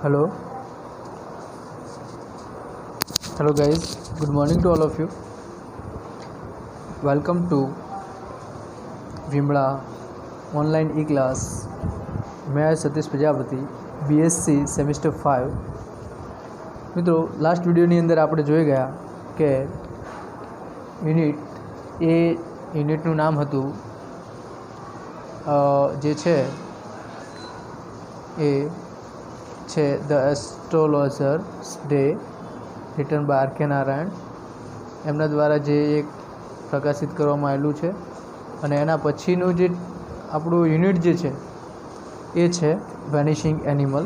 Hello, hello guys. Good morning to all of you. Welcome to Vimla online e-class. मैं Satish Prajapati BSc semester 5. મિત્રો last વિડીયોની અંદર આપણે જોઈ ગયા કે યુનિટનું નામ હતું જે છે એ છે the astrologers day written by R K Narayan એમના દ્વારા જે એક પ્રકાશિત કરવામાં આવેલું છે અને એના પછીનું જે આપણું યુનિટ જે છે એ છે વેનિશિંગ એનિમલ.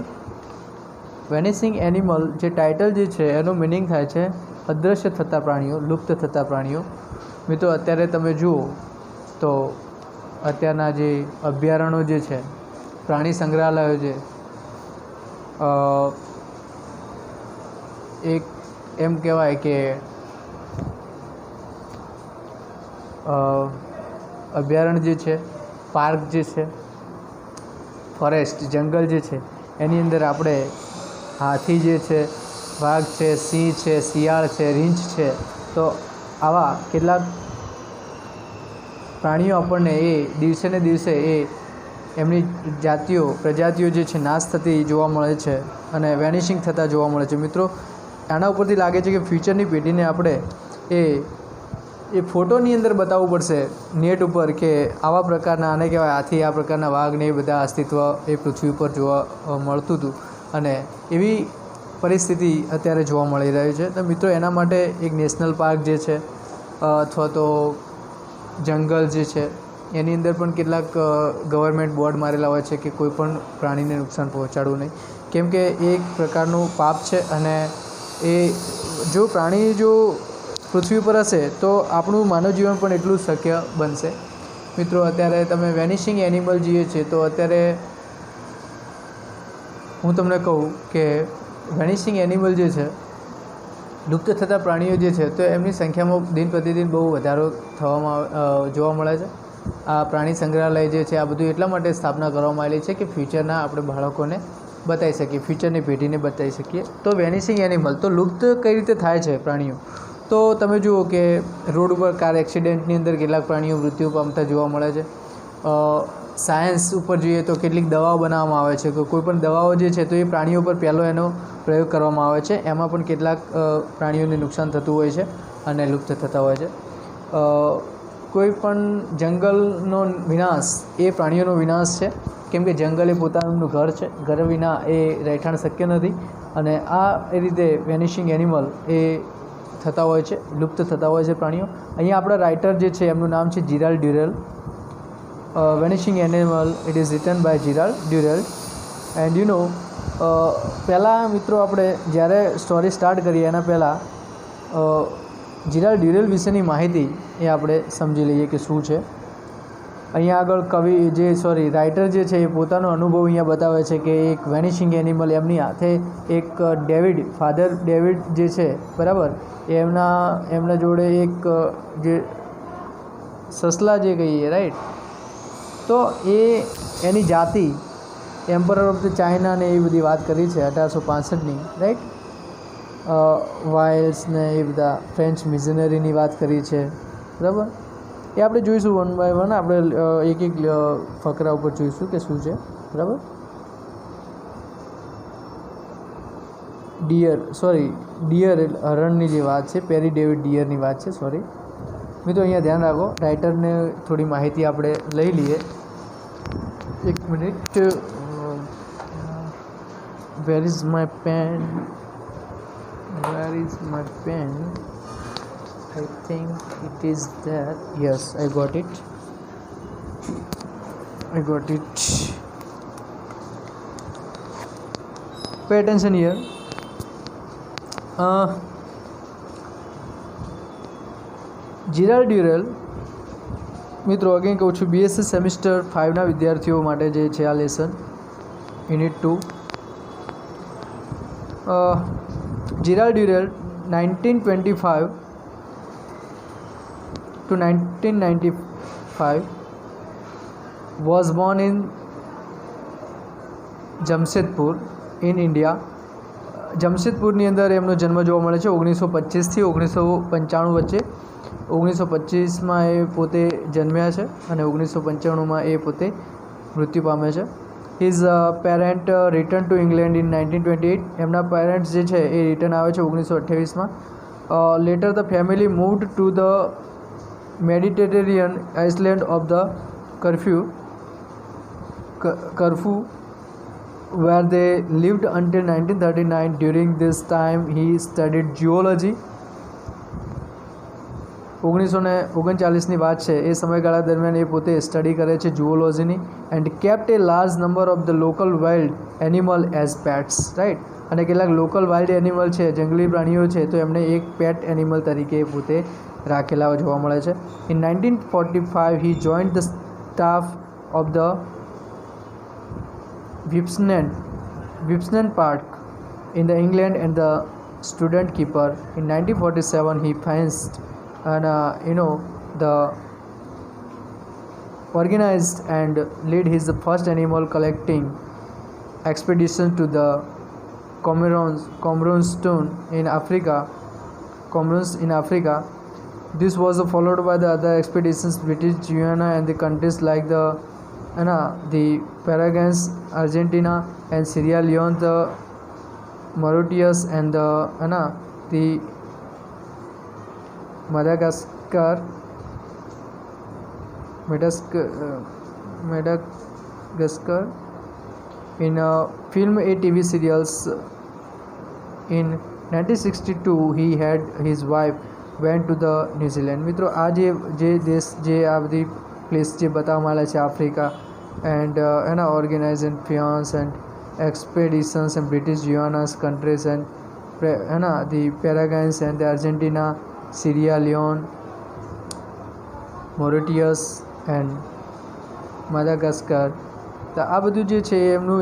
વેનિશિંગ એનિમલ જે ટાઇટલ જે છે એનો મિનિંગ થાય છે અદૃશ્ય થતા પ્રાણીઓ, લુપ્ત થતા પ્રાણીઓ. મિત્રો અત્યારે તમે જુઓ તો અત્યારના જે અભયારણ્યો જે છે, પ્રાણી સંગ્રહાલયો છે, એક એમ કહેવાય કે અભયારણ્ય જે છે, પાર્ક જે છે, ફોરેસ્ટ જંગલ જે છે એની અંદર આપણે હાથી જે છે, વાઘ છે, સિંહ છે, શિયાળ છે, રીંછ છે, તો આવા કેટલાક પ્રાણીઓ આપણને એ દિવસે ને દિવસે એ એમની પ્રજાતિઓ જે છે નાશ થતી જોવા મળે છે અને વેનિશિંગ થતા જોવા મળે છે. મિત્રો આના ઉપરથી લાગે છે કે ફ્યુચરની પેઢીને આપણે એ ફોટોની અંદર બતાવવું પડશે નેટ ઉપર કે આવા પ્રકારના આને કહેવાય હાથી, આ પ્રકારના વાઘને એ બધા અસ્તિત્વ એ પૃથ્વી ઉપર જોવા મળતું હતું અને એવી પરિસ્થિતિ અત્યારે જોવા મળી રહી છે. તો મિત્રો એના માટે એક નેશનલ પાર્ક જે છે અથવા તો જંગલ જે છે એની અંદર પણ કેટલાક ગવર્મેન્ટ બોર્ડ મારેલા હોય છે કે કોઈ પણ પ્રાણીને નુકસાન પહોંચાડવું નહીં, કેમ કે એ એક પ્રકારનું પાપ છે અને એ જો પ્રાણી જો પૃથ્વી પર હશે તો આપણું માનવ જીવન પણ એટલું શક્ય બનશે. મિત્રો અત્યારે તમે વેનિશિંગ એનિમલ જોઈએ છે તો અત્યારે હું તમને કહું કે વેનિશિંગ એનિમલ જે છે, લુપ્ત થતા પ્રાણીઓ જે છે તો એમની સંખ્યામાં દિન પ્રતિદિન બહુ વધારો જોવા મળે છે. આ પ્રાણી સંગ્રહાલય જે છે આ બધું એટલા માટે સ્થાપના કરવામાં આવેલી છે કે ફ્યુચરના આપણે બાળકોને બતાવી શકીએ, ફ્યુચરની પેઢીને બતાવી શકીએ. તો વેનિશિંગ એનિમલ તો લુપ્ત કઈ રીતે થાય છે પ્રાણીઓ, તો તમે જુઓ કે રોડ ઉપર કાર એક્સિડન્ટની અંદર કેટલાક પ્રાણીઓ મૃત્યુ પામતા જોવા મળે છે. સાયન્સ ઉપર જોઈએ તો કેટલીક દવાઓ બનાવવામાં આવે છે કે કોઈ પણ દવાઓ જે છે તો એ પ્રાણીઓ પર પહેલો એનો પ્રયોગ કરવામાં આવે છે, એમાં પણ કેટલાક પ્રાણીઓને નુકસાન થતું હોય છે અને લુપ્ત થતા હોય છે. કોઈ પણ જંગલનો વિનાશ એ પ્રાણીઓનો વિનાશ છે, કેમ કે જંગલ એ પોતાનું ઘર છે, ઘર વિના એ રહેઠાણ શક્ય નથી અને આ એ રીતે વેનિશિંગ એનિમલ એ થતા હોય છે, લુપ્ત થતા હોય છે પ્રાણીઓ. અહીંયા આપણા રાઇટર જે છે એમનું નામ છે Gerald Durrell. Vanishing animal it is written by Gerald Durrell. And you know પહેલાં મિત્રો આપણે જ્યારે સ્ટોરી સ્ટાર્ટ કરીએ એના પહેલાં જીરાલ્ડ ડ્યુરેલ વિશેની માહિતી એ આપણે સમજી લઈએ કે શું છે. અહીંયા આગળ રાઇટર જે છે એ પોતાનો અનુભવ અહીંયા બતાવે છે કે એક વેનિશિંગ એનિમલ એમની હાથે એક ફાધર ડેવિડ જે છે બરાબર, એમના જોડે એક જે સસલા જે કહીએ રાઈટ, તો એની જાતિ એમ્પરર ઓફ ધ ચાઇના ને એ બધી વાત કરી છે 1865ની રાઈટ. વાઇલ્સ ને એ બધા ફ્રેન્ચ મિશનરીની વાત કરી છે બરાબર. એ આપણે જોઈશું વન બાય વન, આપણે એક એક ફકરા ઉપર જોઈશું કે શું છે બરાબર. ડિયર હરણની જે વાત છે, પેરી ડેવિડ ડિયરની વાત છે, સોરી મિત્રો અહીંયા ધ્યાન રાખો, રાઇટરને થોડી માહિતી આપણે લઈ લઈએ. એક minute, where is my pen, I think it is there. Yes, I got it. Pay attention here. જીરાલ્ડ ડ્યુરેલ મિત્રો અગેન કહું છું, BSc સેમિસ્ટર 5ના વિદ્યાર્થીઓ માટે જે છે આ lesson unit 2. Gerald Durrell 1925 to 1995 was born in Jamshedpur in India. જમશેદપુરની અંદર એમનો જન્મ જોવા મળે છે 1925થી 1995 વચ્ચે. 1925માં એ પોતે જન્મ્યા છે અને 1995માં એ પોતે મૃત્યુ પામે છે. His parent return to England in 1928. એમના પેરેન્ટ્સ જે છે એ રિટર્ન આવે છે 1928માં. Later the family moved to the Mediterranean island of the Corfu where they lived until 1939. During this time he studied geology. 1939ની વાત છે, એ સમયગાળા દરમિયાન એ પોતે સ્ટડી કરે છે જુઓલોજીની. And kept a large number of the local wild animal as pets, right. અને કેટલાક લોકલ વાઇલ્ડ એનિમલ છે, જંગલી પ્રાણીઓ છે, તો એમને એક પેટ એનિમલ તરીકે પોતે રાખેલા જોવા મળે છે. In 1945 he joined the staff of the Whipsnade Park in the England and the student keeper. In 1947 he fenced and the organized and led his first animal collecting expedition to the Comoros in Africa. This was followed by the other expeditions British Guiana and the countries like the Paraguay, Argentina and Sierra Leone, the Mauritius and the Madagascar in film and TV serials. In 1962 he had his wife went to the New Zealand. મિત્રો આ જે દેશ જે આ બધી place જે બતાવવામાં આવેલા છે Africa and organise fiance and expeditions in British Guiana's countries and the Paraguay and the Argentina, Sierra Leone, Mauritius and Madagascar. તો આ બધું જે છે એમનું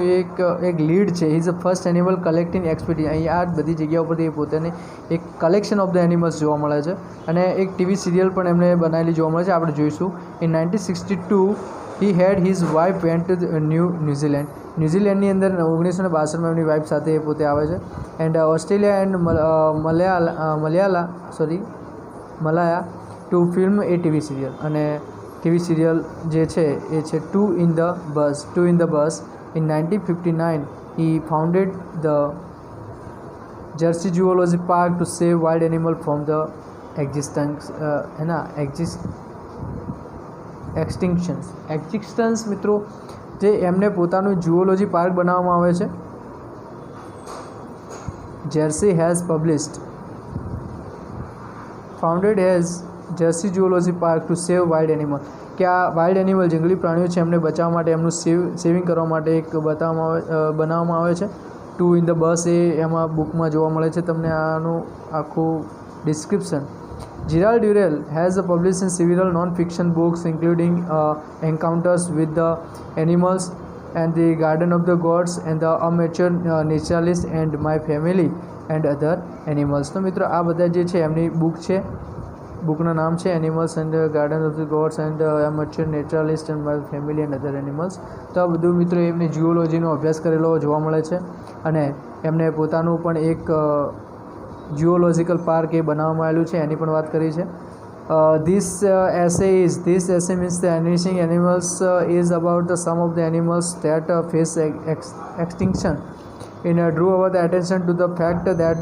એક લીડ છે. Is a first animal collecting expedition. અહીં આ બધી જગ્યા ઉપરથી એ પોતાને એક કલેક્શન ઓફ ધ એનિમલ્સ જોવા મળે છે અને એક ટીવી સિરિયલ પણ એમને બનાવેલી જોવા મળે છે, આપણે જોઈશું. In 1962 he had his wife went to New Zealand. ન્યૂઝીલેન્ડની અંદર 1962માં એમની વાઇફ સાથે એ પોતે આવે છે. And Australia and Malaya to film a TV serial. અને ટીવી સિરિયલ જે છે એ છે two in the bush. In 1959 he founded the Jersey Zoology Park to save wild animal from the extinctions. મિત્રો જે એમને પોતાનું જુઓલોજી પાર્ક બનાવવામાં આવે છે. Jersey has founded as Jersey Zoology Park to save wild animal. કે આ wild animal જંગલી પ્રાણીઓ છે એમને બચાવવા માટે, એમનું સેવિંગ કરવા માટે એક બનાવવામાં આવે છે. ટુ ઇન ધ બસ એ એમાં બુકમાં જોવા મળે છે તમને આનું આખું description. Gerald Durrell has published several non-fiction books including Encounters with the Animals and the Garden of the Gods and the Amateur Naturalist and My Family and Other Animals. તો મિત્રો આ બધા જે છે એમની બુક છે, બુકનું નામ છે animals and garden of the gods and amateur naturalist and my family and other animals. તો આ બધું મિત્રો એમને જુઓલોજીનો અભ્યાસ કરેલો જોવા મળે છે અને એમને પોતાનું પણ એક જુઓલોજિકલ પાર્ક એ બનાવવામાં આવેલું છે, એની પણ વાત કરી છે. This essay means the vanishing animals is about the some of the animals that face extinction. Drew our attention to the fact that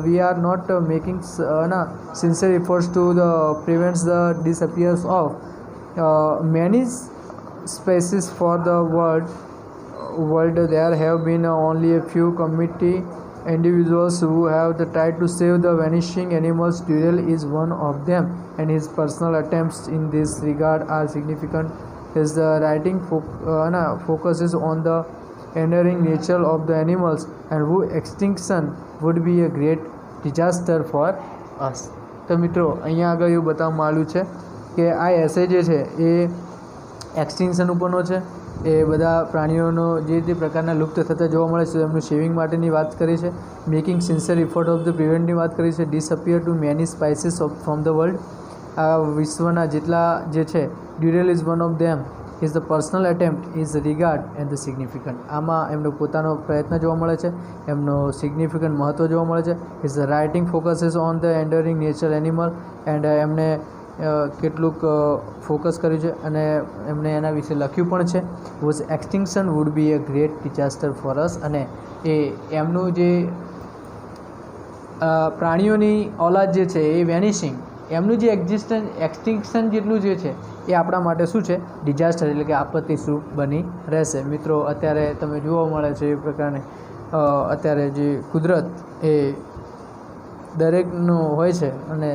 we are not making sincere efforts to prevent the disappearance of many species for the world. There have been only a few committee individuals who have tried to save the vanishing animals. Durrell is one of them, and his personal attempts in this regard are significant. His writing focuses on the enduring nature of the animals and whose extinction would be a great disaster for us. તો મિત્રો અહીંયા આગળ એવું બતાવવામાં આવ્યું છે કે આ એસે જે છે એ એક્સટિંક્શન ઉપરનો છે. એ બધા પ્રાણીઓનો જે તે પ્રકારના લુપ્ત થતા જોવા મળે છે એમનું સેવિંગ માટેની વાત કરી છે. Making sincere effort of the પ્રિવેન્ટની વાત કરી છે. Disappear too many species from the world. આ વિશ્વના જેટલા જે છે, Durrell is one of them. Is the personal attempt is regard and the significant. આમાં એમનો પોતાનો પ્રયત્ન જોવા મળે છે, એમનો સિગ્નિફિકન્ટ મહત્ત્વ જોવા મળે છે. Is the writing focuses on the enduring nature animal and એમને કેટલુંક ફોકસ કર્યું છે અને એમણે એના વિશે લખ્યું પણ છે. Was extinction would be a great disaster for us. અને એ એમનું જે પ્રાણીઓની ઓલાદ જે છે એ વેનિશિંગ, એમનું જે એક્સટિંક્શન જેટલું જે છે એ આપણા માટે શું છે, ડિઝાસ્ટર એટલે કે આપત્તિ સ્વરૂપ બની રહેશે. મિત્રો અત્યારે તમે જોવા મળે છે એ પ્રકારે અત્યારે જે કુદરત એ દરેકનું હોય છે અને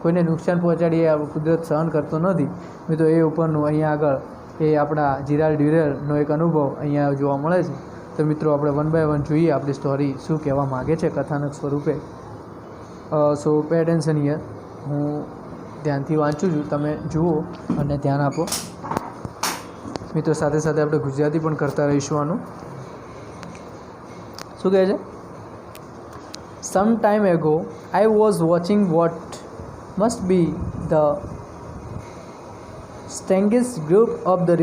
કોઈને નુકસાન પહોંચાડીએ આ કુદરત સહન કરતો નથી. મિત્રો એ ઉપરનું અહીંયા આગળ એ આપણા જીરાલ્ડ ડ્યુરેલનો એક અનુભવ અહીંયા જોવા મળે છે. તો મિત્રો આપણે વન બાય વન જોઈએ આપણી સ્ટોરી શું કહેવા માગે છે કથાનક સ્વરૂપે. સો પે એટેન્શન હિયર. હું ધ્યાનથી વાંચું છું, તમે જુઓ અને ધ્યાન આપો. મિત્રો સાથે સાથે આપણે ગુજરાતી પણ કરતા રહીશું આનું. શું કહે છે? Some time ago I was watching what must be the strangest group of the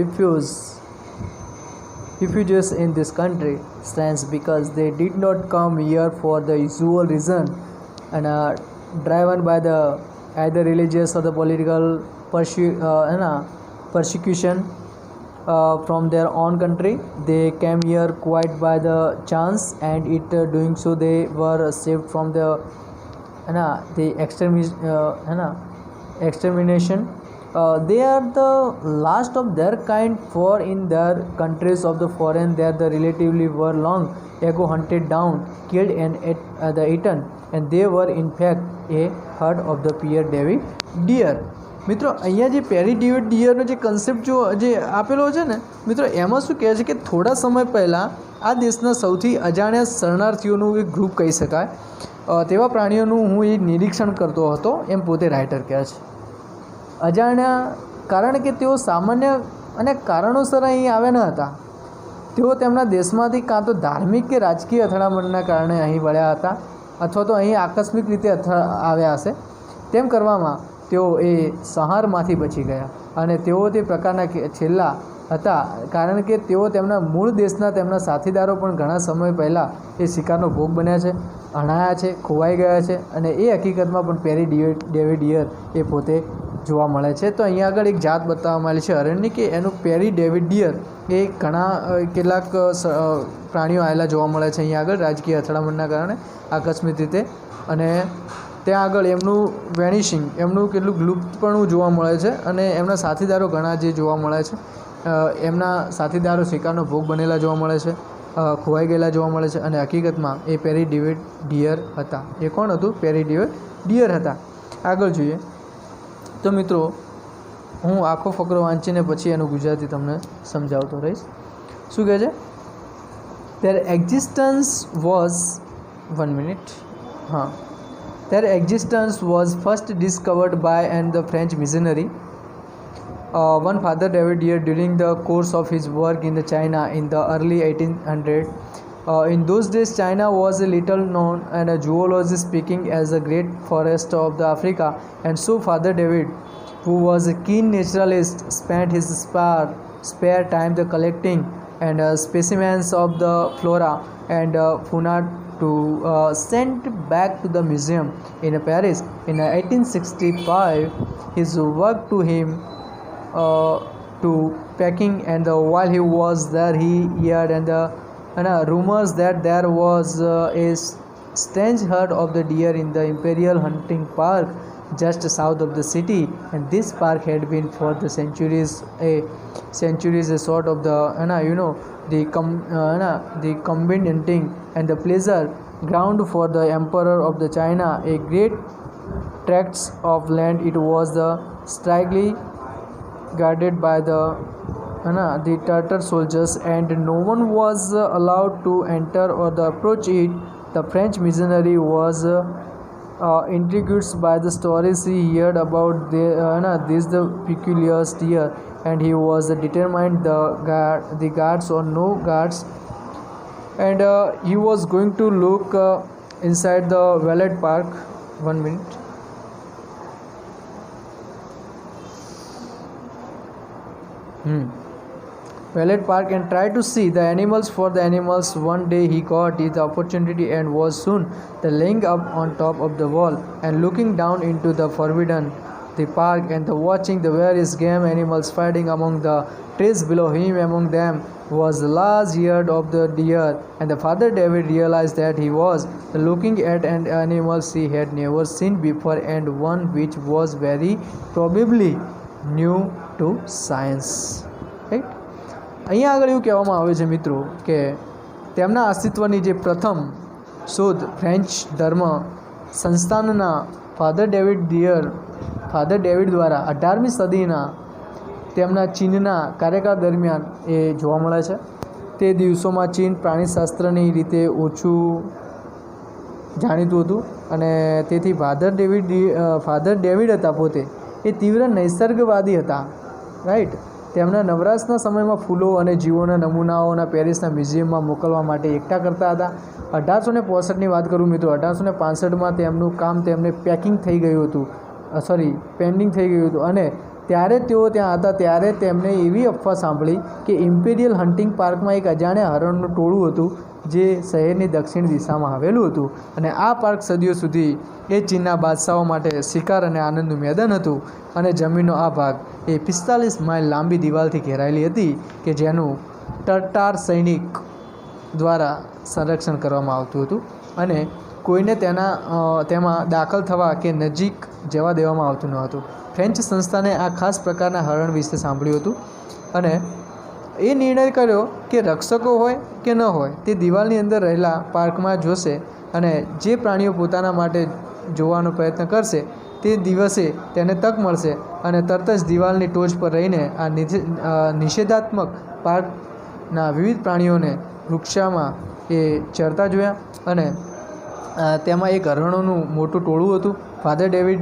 refugees in this country. Strange because they did not come here for the usual reason and are driven by the either religious or the political persecution from their own country. They came here quite by the chance, and it doing so they were saved from the extermination. They are the last of their kind, for in their countries of the foreign there the relatively were long ago hunted down, killed and eaten, and they were in fact a herd of the Pierre David deer. મિત્રો અહીંયા જે પેરી David ડિયરનો જે concept જે આપેલો છે ને મિત્રો, એમાં શું કહે છે કે થોડા સમય પહેલાં આ દેશના સૌથી અજાણ્યા શરણાર્થીઓનું એક ગ્રુપ કહી શકાય, તેવા પ્રાણીઓનું હું એ નિરીક્ષણ કરતો હતો, એમ પોતે રાઇટર કહે છે. અજાણ્યા કારણ કે તેઓ સામાન્ય અને કારણોસર અહીં આવ્યા ન હતા. તેઓ તેમના દેશમાંથી કાં તો ધાર્મિક કે રાજકીય અથડામણના કારણે અહીં વળ્યા હતા અથવા તો અહીં આકસ્મિક રીતે આવ્યા હશે. તેમ કરવામાં તેઓ એ સંહારમાંથી બચી ગયા અને તેઓ તે પ્રકારના છેલ્લા હતા કારણ કે તેઓ તેમના મૂળ દેશના તેમના સાથીદારો પણ ઘણા સમય પહેલાં એ શિકારનો ભોગ બન્યા છે, અણાયા છે, ખોવાઈ ગયા છે અને એ હકીકતમાં પણ પેરી ડેવિડ ડિયર એ પોતે જોવા મળે છે. તો અહીંયા આગળ એક જાત બતાવવામાં આવી છે હરણની, કે એનું પેરી ડેવિડ ડિયર એ ઘણા કેટલાક પ્રાણીઓ આવેલા જોવા મળે છે અહીંયા આગળ રાજકીય અથડામણના કારણે આકસ્મિક રીતે, અને ત્યાં આગળ એમનું વેનિશિંગ, એમનું કેટલું લુપ્તપણું જોવા મળે છે અને એમના સાથીદારો ઘણા જે જોવા મળે છે, એમના સાથીદારો શિકારનો ભોગ બનેલા જોવા મળે છે, ખોવાઈ ગયેલા જોવા મળે છે અને હકીકતમાં એ પેરી ડેવિડ ડિયર હતા. એ કોણ હતું? પેરી ડેવિડ ડિયર હતા. આગળ જોઈએ તો મિત્રો હું આખો ફકરો વાંચીને પછી એનું ગુજરાતી તમને સમજાવતો રહીશ. શું કહે છે? Their existence was 1 minute. Their existence was first discovered by the French missionary one Father David Deer during the course of his work in China in the early 1800s. In those days, China was a little known and a zoology speaking as a great forest of the Africa, and so Father David, who was a keen naturalist, spent his spare time collecting and specimens of the flora and fauna to sent back to the museum in Paris in 1865. His work to him to Peking, and while he was there he heard rumors that there was a strange herd of the deer in the Imperial Hunting Park just south of the city, and this park had been for the centuries a sort of the the combined hunting and the pleasure ground for the emperor of the China, a great tracts of land. It was strictly guarded by the Tartar soldiers, and no one was allowed to enter or approach it. The French missionary was intrigued by the stories he heard about this peculiar deer, and he was determined the guards or no guards, and he was going to look inside the Valette Park. 1 minute. Valet Park and tried to see the animals for the animals. One day he got his opportunity and was soon the laying up on top of the wall and looking down into the forbidden the park and the watching the various game animals fighting among the trees below him. Among them was the large eared of the deer, and the father David realized that he was looking at an animal he had never seen before and one which was very probably new to science. Right? અહીંયા આગળ એવું કહેવામાં આવે છે મિત્રો કે તેમના અસ્તિત્વની જે પ્રથમ શોધ ફ્રેન્ચ ધર્મ સંસ્થાનના ફાધર ડેવિડ દ્વારા 18મી સદીના તેમના ચીનના કાર્યકાળ દરમિયાન એ જોવા મળે છે. તે દિવસોમાં ચીન પ્રાણીશાસ્ત્રની રીતે ઓછું જાણીતું હતું અને તેથી ફાધર ડેવિડ હતા પોતે એ તીવ્ર નૈસર્ગવાદી હતા. રાઈટ. તેમના નવરાશના સમયમાં ફૂલો અને જીવોના નમૂનાઓના પેરિસના મ્યુઝિયમમાં મોકલવા માટે એકઠા કરતા હતા. 1865ની વાત કરું મિત્રો, 1865માં તેમનું કામ તેમને પેન્ડિંગ થઈ ગયું હતું અને ત્યારે તેઓ ત્યાં હતા ત્યારે તેમણે એવી અફવા સાંભળી કે ઇમ્પિરિયલ હન્ટિંગ પાર્કમાં એક અજાણ્યા હરણનું ટોળું હતું જે શહેરની દક્ષિણ દિશામાં આવેલું હતું અને આ પાર્ક સદીઓ સુધી એ ચીનના બાદશાહો માટે શિકાર અને આનંદનું મેદાન હતું અને જમીનનો આ ભાગ એ 45 માઇલ લાંબી દિવાલથી ઘેરાયેલી હતી કે જેનું ટર્ટાર સૈનિક દ્વારા સંરક્ષણ કરવામાં આવતું હતું અને કોઈને તેમાં દાખલ થવા કે નજીક જવા દેવામાં આવતું ન હતું. ફ્રેન્ચ સંસ્થાને આ ખાસ પ્રકારના હરણ વિશે સાંભળ્યું હતું અને એ નિર્ણય કર્યો કે રક્ષકો હોય કે ન હોય તે દિવાલની અંદર રહેલા પાર્કમાં જોશે અને જે પ્રાણીઓ પોતાના માટે જોવાનો પ્રયત્ન કરશે તે દિવસે તેને તક મળશે અને તરત જ દિવાલની ટોચ પર રહીને આ નિષેધાત્મક પાર્કના વિવિધ પ્રાણીઓને વૃક્ષામાં એ ચરતા જોયા અને તેમાં એક હરણોનું મોટું ટોળું હતું. ફાધર ડેવિડ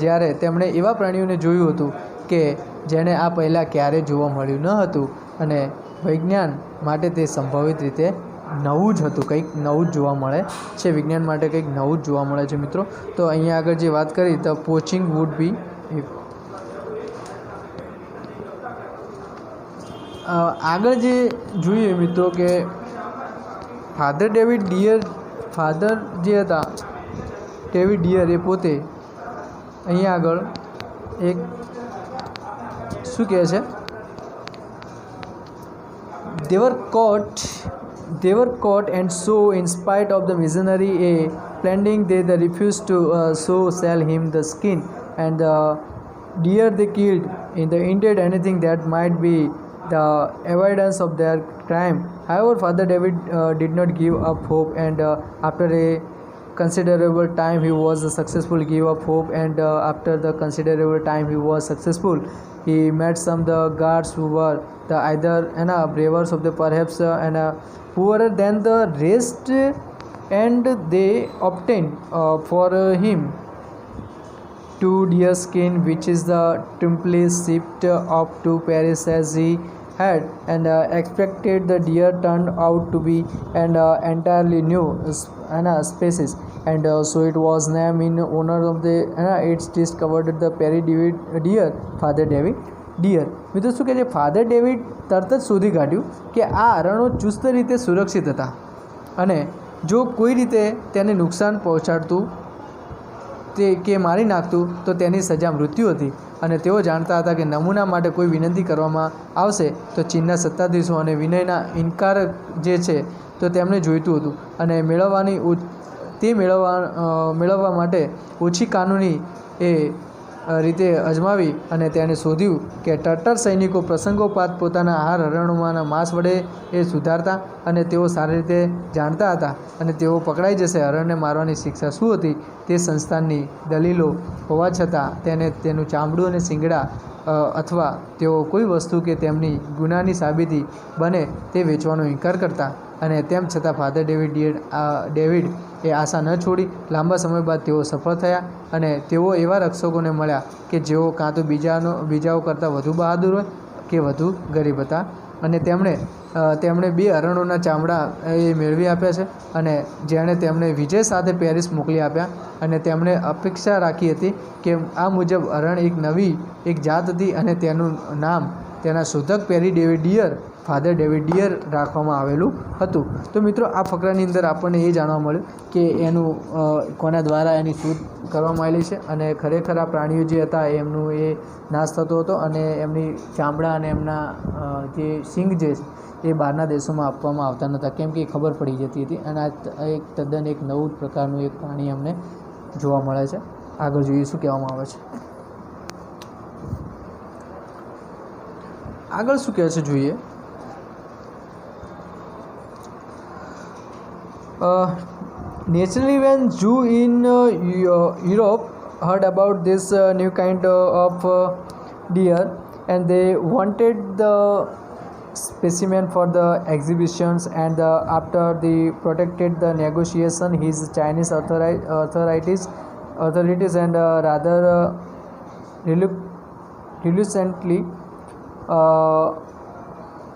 જ્યારે તેમણે એવા પ્રાણીઓને જોયું હતું કે જેને આ પહેલાં ક્યારેય જોવા મળ્યું ન હતું અને વિજ્ઞાન માટે તે સંભવિત રીતે નવું જ હતું, કંઈક નવું જ જોવા મળે છે, વિજ્ઞાન માટે કંઈક નવું જ જોવા મળે છે મિત્રો. તો અહીંયા આગળ જે વાત કરી તો પોચિંગ વુડ બી આગળ જે જોઈએ મિત્રો કે ફાધર ડેવિડ જે હતા ડેવિડ ડિયર એ પોતે અહીંયા આગળ એક શું કહે છે they were caught and so in spite of the missionary planning they refused to so sell him the skin and the deer they killed in the indeed anything that might be the evidence of their crime. However, Father David did not give up hope and after a considerable time he was successful. Give up hope and after the considerable time he was successful. He met some the guards who were the either bravers of the perhaps and poorer than the rest and they obtained for him 2 deer skin which is the temply shipped up to Paris as he had and expected. The deer turned out to be an entirely new species and so it was named in honor of the its discovered the Perry David deer, Father David deer. મિત્રો શું કહે છે, father David તરત જ શોધી કાઢ્યું કે આ હરણો ચુસ્ત રીતે સુરક્ષિત હતા અને જો કોઈ રીતે તેને નુકસાન પહોંચાડતું તે કે મારી નાખતું તો તેની સજા મૃત્યુ હતી અને તેઓ જાણતા હતા કે નમૂના માટે કોઈ વિનંતી કરવામાં આવશે તો ચીનના સત્તાધીશો અને વિનયના ઇનકાર જે છે તો તેમને જોઈતું હતું અને મેળવવા માટે ઓછી કાનૂની એ રીતે અજમાવી અને તેણે શોધ્યું કે ટર્ટર સૈનિકો પ્રસંગોપાત પોતાના આહાર હરણોમાંના માંસ વડે એ સુધારતા અને તેઓ સારી રીતે જાણતા હતા અને તેઓ પકડાઈ જશે હરણને મારવાની શિક્ષા શું હતી તે સંસ્થાનની દલીલો હોવા છતાં તેનું ચામડું અને શિંગડા અથવા તેઓ કોઈ વસ્તુ કે તેમની ગુનાની સાબિતી બને તે વેચવાનો ઇનકાર કરતા અને તેમ છતાં ફાધર ડેવિડ એ આશા ન છોડી. લાંબા સમય બાદ તેઓ સફળ થયા અને તેઓ એવા રક્ષકોને મળ્યા કે જેઓ કાં તો બીજાઓ કરતાં વધુ બહાદુર હોય કે વધુ ગરીબ હતા અને તેમણે 2 હરણોના ચામડા એ મેળવી આપ્યા છે અને જેણે તેમણે વિજય સાથે પેરિસ મોકલી આપ્યા અને તેમણે અપેક્ષા રાખી હતી કે આ મુજબ હરણ એક નવી જાત હતી અને તેનું નામ તેના શોધક Pere David deer, father David deer રાખવામાં આવેલું હતું. તો મિત્રો આ ફકરાની અંદર આપણને એ જાણવા મળ્યું કે એનું કોના દ્વારા એની શોધ કરવામાં આવેલી છે અને ખરેખર આ પ્રાણીઓ જે હતા એમનું એ નાશ થતો હતો અને એમની ચામડા અને એમના જે સિંગ જે એ બહારના દેશોમાં આપવામાં આવતા નહોતા, કેમ કે ખબર પડી જતી હતી. અને આ એક તદ્દન એક નવું પ્રકારનું એક પ્રાણી અમને જોવા મળે છે. આગળ જોઈએ શું કહેવામાં આવે છે. આગળ શું કહે છે જોઈએ. Naturally, when Jew in Europe heard about this new kind of deer, and they wanted the specimen for the exhibitions, and after they protected the negotiation, his Chinese authorities and rather reluctantly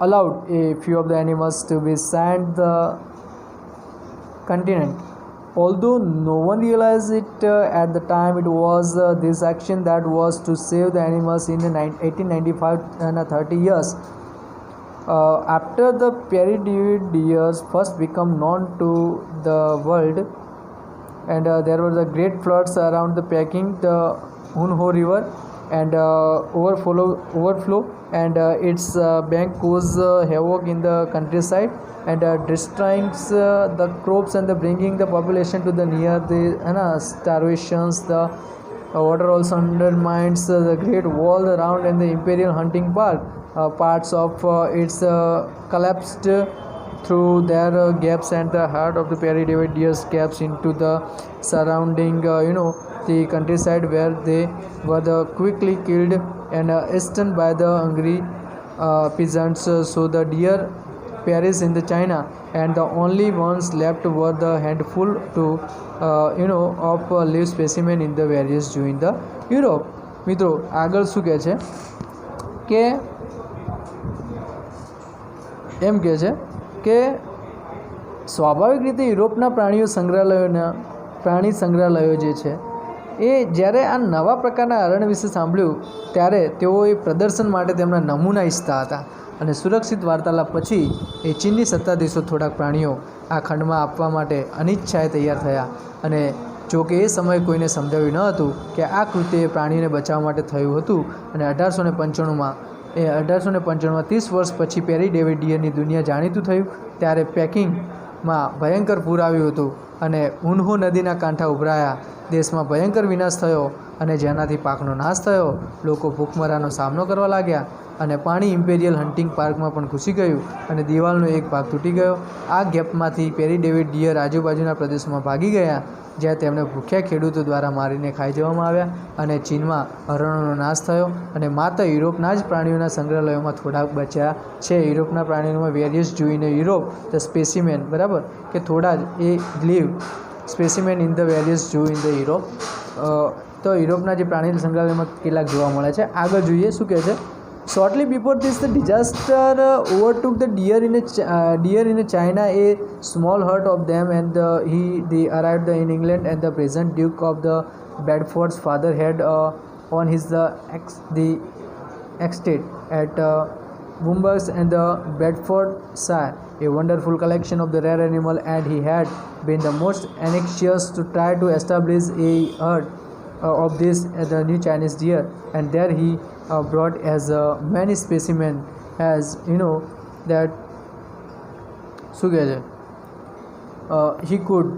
allowed a few of the animals to be sent the continent. Although no one realized it at the time, it was this action that was to save the animals in the 1895 and 30 years. After the Peregrine deers first become known to the world, and there were the great floods around the Peking, the Hunho River, and overflow, and its bank caused havoc in the countryside, and destroying the crops and bringing the population to the near the starvations. The water also undermines the Great Wall around and the Imperial Hunting Park. Parts of its collapsed through their gaps, and the heart of the Peregrine David deers gaps into the surrounding the countryside, where they were quickly killed and eaten by the hungry peasants. So the deer perished in the China, and the only ones left were the handful of live specimen in the various zoo in the Europe. મિત્રો આગળ શું કહે છે કે એમ કહે છે કે સ્વાભાવિક રીતે યુરોપના પ્રાણી સંગ્રહાલયો જે છે એ જ્યારે આ નવા પ્રકારના હરણ વિશે સાંભળ્યું ત્યારે તેઓ એ પ્રદર્શન માટે તેમના નમૂના ઈચ્છતા હતા. અને સુરક્ષિત વાર્તાલાપ પછી એ ચીનની સત્તાધીશો થોડાક પ્રાણીઓ આ ખંડમાં આપવા માટે અનિચ્છાએ તૈયાર થયા. અને જો કે એ સમયે કોઈને સમજાવ્યું ન હતું કે આ કૃત્ય પ્રાણીઓને બચાવવા માટે થયું હતું. અને 1895માં 30 વર્ષ પછી પેરી ડેવિડ ડિયરની દુનિયા જાણીતું થયું ત્યારે પેકિંગમાં ભયંકર પૂર આવ્યું હતું અને હુન્હો નદીના કાંઠા ઉભરાયા. દેશમાં ભયંકર વિનાશ થયો અને જેનાથી પાકનો નાશ થયો. લોકો ભૂખમરાનો સામનો કરવા લાગ્યા અને પાણી ઇમ્પેરિયલ હન્ટિંગ પાર્કમાં પણ ઘૂસી ગયું અને દિવાલનો એક ભાગ તૂટી ગયો. આ ગેપમાંથી પેરી ડેવિડ ડિયર આજુબાજુના પ્રદેશોમાં ભાગી ગયા, જ્યાં તેમને ભૂખ્યા ખેડૂતો દ્વારા મારીને ખાઈ જવામાં આવ્યા. અને ચીનમાં હરણોનો નાશ થયો અને માત્ર યુરોપના જ પ્રાણીઓના સંગ્રહાલયોમાં થોડાક બચ્યા છે. યુરોપના પ્રાણીઓમાં વેરિયસ જોઈને યુરોપ ધ સ્પેસિમેન, બરાબર, કે થોડા જ એ live specimen in the various zoo in the Europe. તો યુરોપના જે પ્રાણી સંગ્રહાલયમાં કેટલાક જોવા મળે છે. આગળ જોઈએ શું કહે છે. Shortly before this, the disaster overtook the deer in China. A small herd of them, and they arrived in England, and the present Duke of the Bedford's father had on his the estate at Wombers and the Bedfordshire a wonderful collection of the rare animal, and he had been the most anxious to try to establish a herd of this the new Chinese deer, and there he brought as many specimen as that he could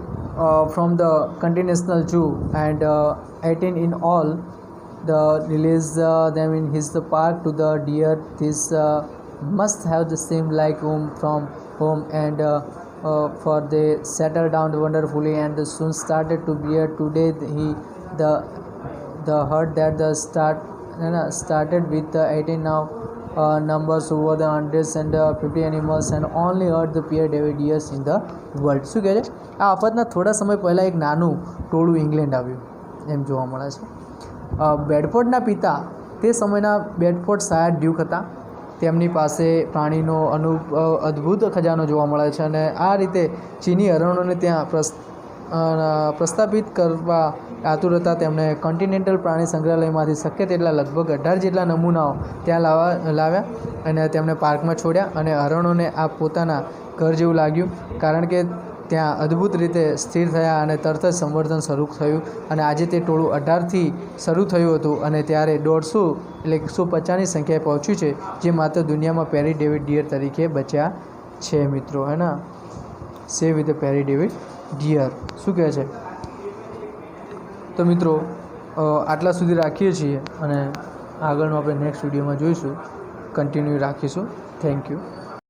from the Continental Zoo, and 18 in all. The release them in his park to the deer. This must have the same like from home, and for they settled down wonderfully and soon started to bear. Today the herd that started with 18 now numbers over the hundreds and 50 animals, and only herd the Pierre David deers in the world. શું કહે છે. આ આફતના થોડા સમય પહેલાં એક નાનું ટોળું ઇંગ્લેન્ડ આવ્યું એમ જોવા મળે છે. બેડફોર્ડના પિતા તે સમયના બેડફોર્ડશાયર ડ્યુક હતા. તેમની પાસે પ્રાણીનો અદ્ભુત ખજાનો જોવા મળે છે અને આ રીતે ચીની હરણોને ત્યાં પ્રસ્થાપિત કરવા આતુરતા તેમણે કોન્ટિનેન્ટલ પ્રાણી સંગ્રહાલયમાંથી શક્ય તેટલા લગભગ 18 જેટલા નમૂનાઓ ત્યાં લાવ્યા અને તેમને પાર્કમાં છોડ્યા અને હરણોને આ પોતાના ઘર જેવું લાગ્યું, કારણ કે ત્યાં અદ્ભુત રીતે સ્થિર થયા અને તરત જ સંવર્ધન શરૂ થયું. અને આજે તે ટોળું 18થી શરૂ થયું હતું અને ત્યારે 150 એટલે 150ની સંખ્યાએ પહોંચ્યું છે, જે માત્ર દુનિયામાં પેરી ડેવિડ ડિયર તરીકે બચ્યા છે મિત્રો. હે ને, સેવ વિથ પેરી ડેવિડ ડિયર શું કહે છે. તો મિત્રો આટલા સુધી રાખીએ છીએ અને આગળનું આપણે નેક્સ્ટ વિડીયોમાં જોઈશું, કન્ટિન્યુ રાખીશું. Thank you.